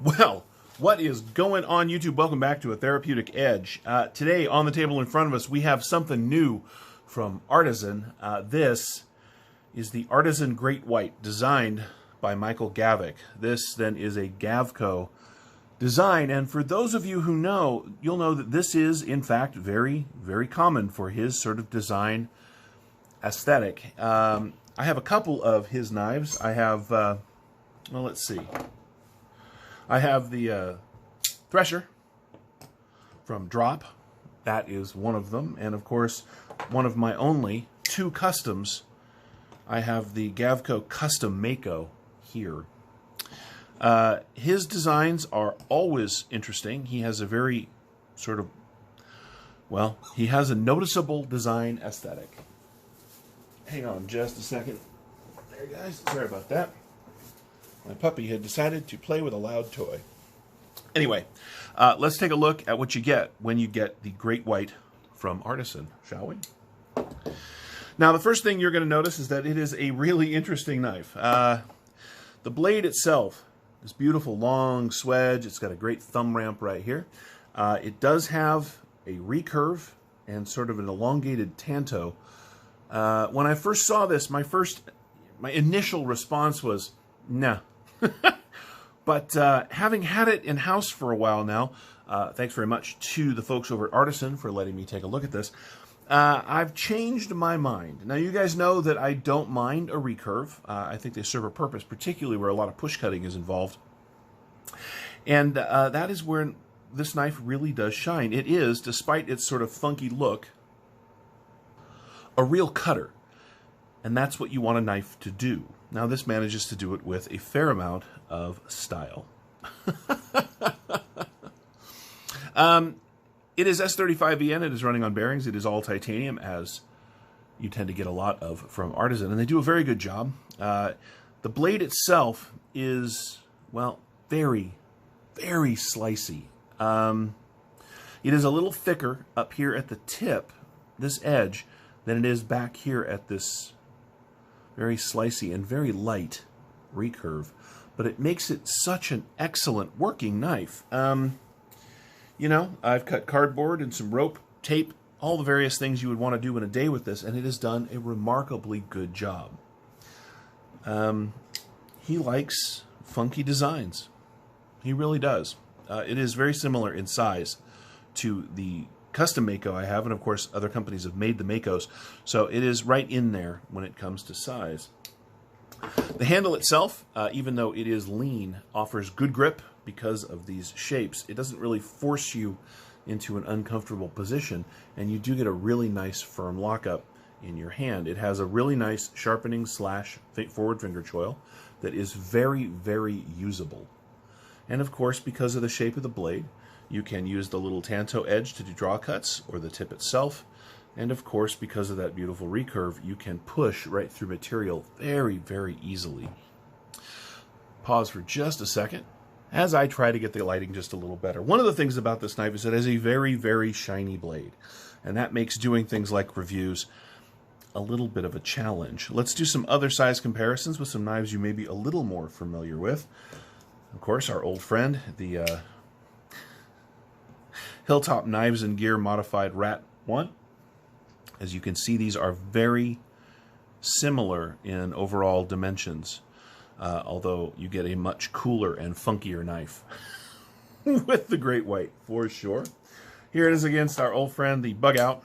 Well, what is going on, YouTube? Welcome back to A Therapeutic Edge. Today, on the table in front of us, we have something new from Artisan. This is the Artisan Great White, designed by Michael Gavko. This, then, is a Gavko design, and for those of you who know, you'll know that this is, in fact, very, very common for his sort of design aesthetic. I have a couple of his knives. I have, well, let's see. I have the Thresher from Drop. That is one of them. And of course, one of my only two customs, I have the Gavko Custom Mako here. His designs are always interesting. He has a very sort of, well, he has a noticeable design aesthetic. Hang on just a second. There, guys. Sorry about that. My puppy had decided to play with a loud toy. Anyway, let's take a look at what you get when you get the Great White from Artisan, shall we? Now, the first thing you're going to notice is that it is a really interesting knife. The blade itself is beautiful, long swedge. It's got a great thumb ramp right here. It does have a recurve and sort of an elongated tanto. When I first saw this, my initial response was, nah. But having had it in-house for a while now, thanks very much to the folks over at Artisan for letting me take a look at this, I've changed my mind. Now, you guys know that I don't mind a recurve. I think they serve a purpose, particularly where a lot of push cutting is involved. And that is where this knife really does shine. It is, despite its sort of funky look, a real cutter. And that's what you want a knife to do. Now, this manages to do it with a fair amount of style. It is S35VN. It is running on bearings. It is all titanium, as you tend to get a lot of from Artisan. And they do a very good job. The blade itself is, well, very, very slicey. It is a little thicker up here at the tip, this edge, than it is back here at this very slicey and very light recurve, but it makes it such an excellent working knife. You know, I've cut cardboard and some rope, tape, all the various things you would want to do in a day with this, and it has done a remarkably good job. He likes funky designs. He really does. It is very similar in size to the custom Mako I have, and of course other companies have made the Makos, so it is right in there when it comes to size. The handle itself, even though it is lean, offers good grip because of these shapes. It doesn't really force you into an uncomfortable position, and you do get a really nice firm lockup in your hand. It has a really nice sharpening / forward finger choil that is very, very usable. And of course, because of the shape of the blade, you can use the little tanto edge to do draw cuts, or the tip itself. And of course, because of that beautiful recurve, you can push right through material very, very easily. Pause for just a second as I try to get the lighting just a little better. One of the things about this knife is it has a very, very shiny blade. And that makes doing things like reviews a little bit of a challenge. Let's do some other size comparisons with some knives you may be a little more familiar with. Of course, our old friend, the Hilltop Knives and Gear Modified Rat 1. As you can see, these are very similar in overall dimensions, although you get a much cooler and funkier knife with the Great White, for sure. Here it is against our old friend, the Bug Out.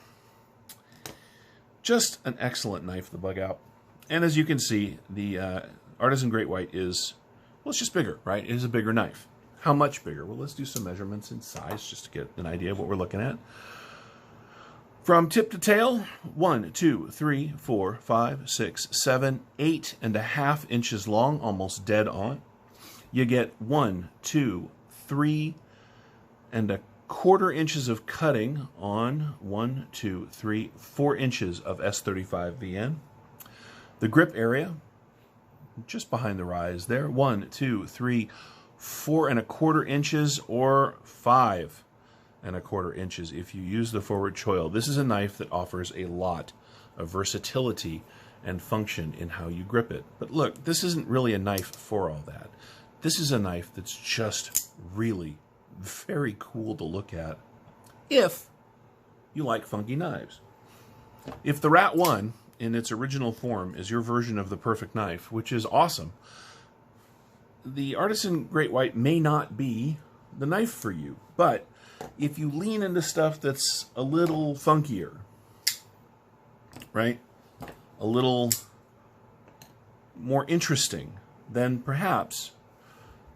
Just an excellent knife, the Bug Out. And as you can see, the Artisan Great White is, well, it's just bigger, right? It is a bigger knife. How much bigger? Well, let's do some measurements in size just to get an idea of what we're looking at. From tip to tail, 1, 2, 3, 4, 5, 6, 7, 8.5 inches long, almost dead on. You get 1, 2, 3.25 inches of cutting on 1, 2, 3, 4 inches of S35VN. The grip area, just behind the rise there, 1, 2, 3, 4.25 inches or 5.25 inches if you use the forward choil. This is a knife that offers a lot of versatility and function in how you grip it. But look, this isn't really a knife for all that. This is a knife that's just really very cool to look at if you like funky knives. If the Rat 1 in its original form is your version of the perfect knife, which is awesome, the Artisan Great White may not be the knife for you. But if you lean into stuff that's a little funkier, right, a little more interesting, then perhaps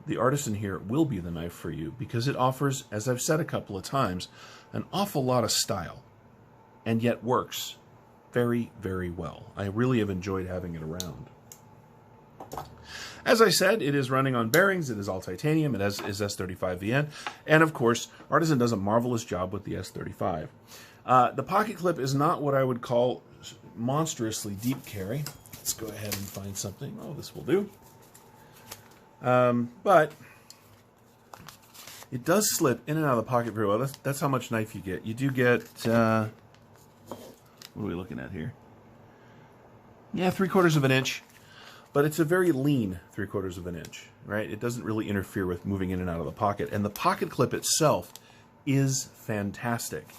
the Artisan here will be the knife for you, because it offers, as I've said a couple of times, an awful lot of style, and yet works very, very well. I really have enjoyed having it around. As I said, it is running on bearings, it is all titanium, it is S35VN, and of course, Artisan does a marvelous job with the S35. The pocket clip is not what I would call monstrously deep carry. Let's go ahead and find something. Oh, this will do. But it does slip in and out of the pocket very well. That's how much knife you get. You do get, what are we looking at here? Yeah, 3/4 of an inch. But it's a very lean 3/4 of an inch, right? It doesn't really interfere with moving in and out of the pocket. And the pocket clip itself is fantastic.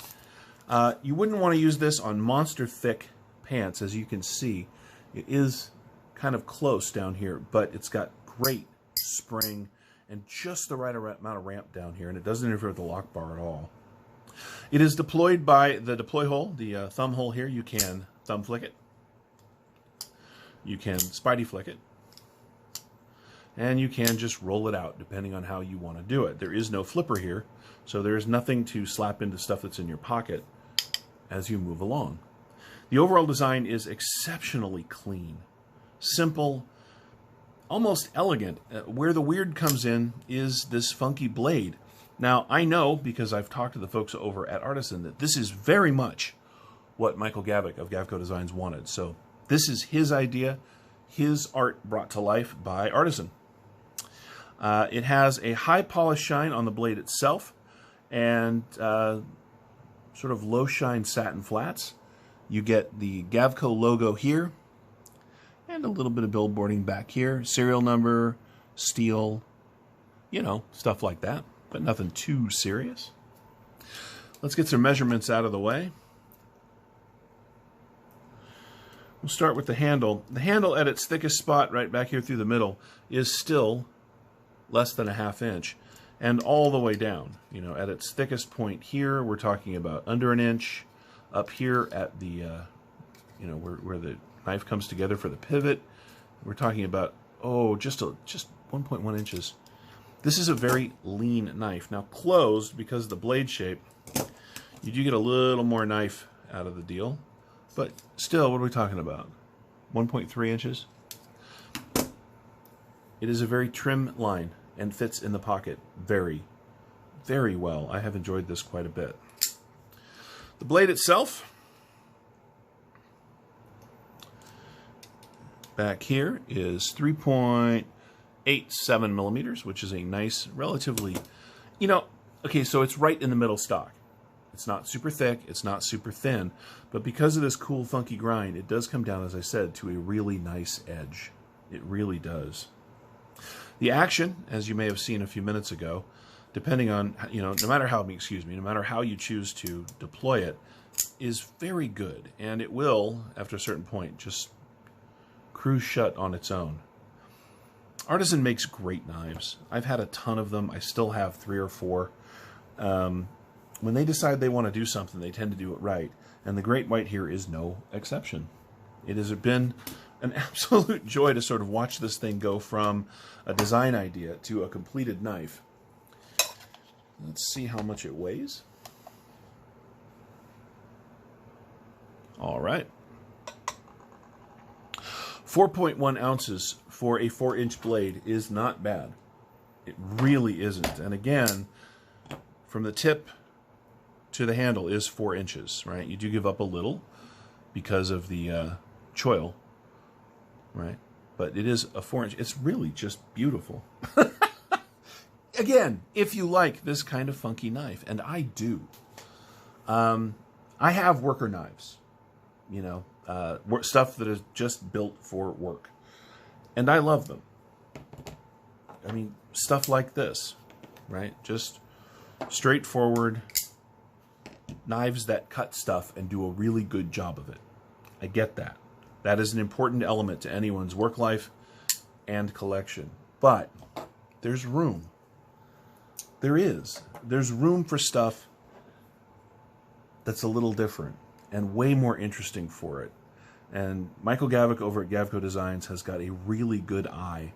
You wouldn't want to use this on monster thick pants. As you can see, it is kind of close down here, but it's got great spring and just the right amount of ramp down here, and it doesn't interfere with the lock bar at all. It is deployed by the deploy hole, the thumb hole here. You can thumb flick it. You can spidey flick it. And you can just roll it out depending on how you want to do it. There is no flipper here, so there is nothing to slap into stuff that's in your pocket as you move along. The overall design is exceptionally clean, simple, almost elegant. Where the weird comes in is this funky blade. Now, I know, because I've talked to the folks over at Artisan, that this is very much what Michael Gavko of Gavko Designs wanted. So this is his idea, his art brought to life by Artisan. It has a high polish shine on the blade itself and sort of low shine satin flats. You get the Gavko logo here and a little bit of billboarding back here. Serial number, steel, you know, stuff like that, but nothing too serious. Let's get some measurements out of the way. We'll start with the handle. The handle at its thickest spot right back here through the middle is still less than a 1/2 inch, and all the way down. You know, at its thickest point here, we're talking about under an inch. Up here at the, you know, where the knife comes together for the pivot, we're talking about, oh, just 1.1 inches. This is a very lean knife. Now closed, because of the blade shape, you do get a little more knife out of the deal. But still, what are we talking about? 1.3 inches? It is a very trim line and fits in the pocket very, very well. I have enjoyed this quite a bit. The blade itself, back here, is 3.87 millimeters, which is a nice, relatively, you know, okay, so it's right in the middle stock. It's not super thick, it's not super thin, but because of this cool, funky grind, it does come down, as I said, to a really nice edge. It really does. The action, as you may have seen a few minutes ago, depending on, you know, no matter how you choose to deploy it, is very good, and it will, after a certain point, just cruise shut on its own. Artisan makes great knives. I've had a ton of them. I still have 3 or 4. When they decide they want to do something, they tend to do it right, and the Great White here is no exception. It has been an absolute joy to sort of watch this thing go from a design idea to a completed knife. Let's see how much it weighs. All right. 4.1 ounces for a 4-inch blade is not bad. It really isn't. And again, from the tip to the handle is 4 inches, right? You do give up a little because of the choil, right? But it is a 4-inch. It's really just beautiful. Again, if you like this kind of funky knife, and I do. I have worker knives, you know, stuff that is just built for work. And I love them. I mean, stuff like this, right? Just straightforward knives that cut stuff and do a really good job of it. I get that. That is an important element to anyone's work life and collection. But there's room. There is. There's room for stuff that's a little different and way more interesting for it. And Michael Gavko over at Gavko Designs has got a really good eye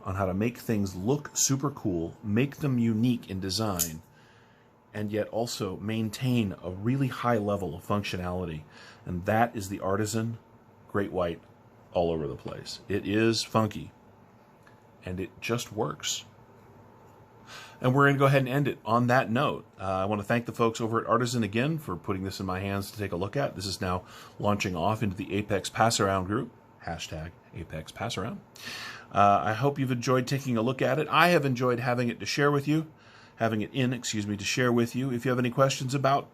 on how to make things look super cool, make them unique in design, and yet also maintain a really high level of functionality. And that is the Artisan Great White all over the place. It is funky, and it just works. And we're going to go ahead and end it on that note. I want to thank the folks over at Artisan again for putting this in my hands to take a look at. This is now launching off into the Apex Pass-Around group, hashtag Apex Pass-Around. I hope you've enjoyed taking a look at it. I have enjoyed having it to share with you, to share with you. If you have any questions about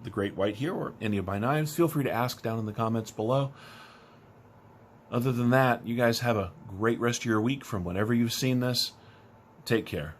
the Great White here or any of my knives, feel free to ask down in the comments below. Other than that, you guys have a great rest of your week from whenever you've seen this. Take care.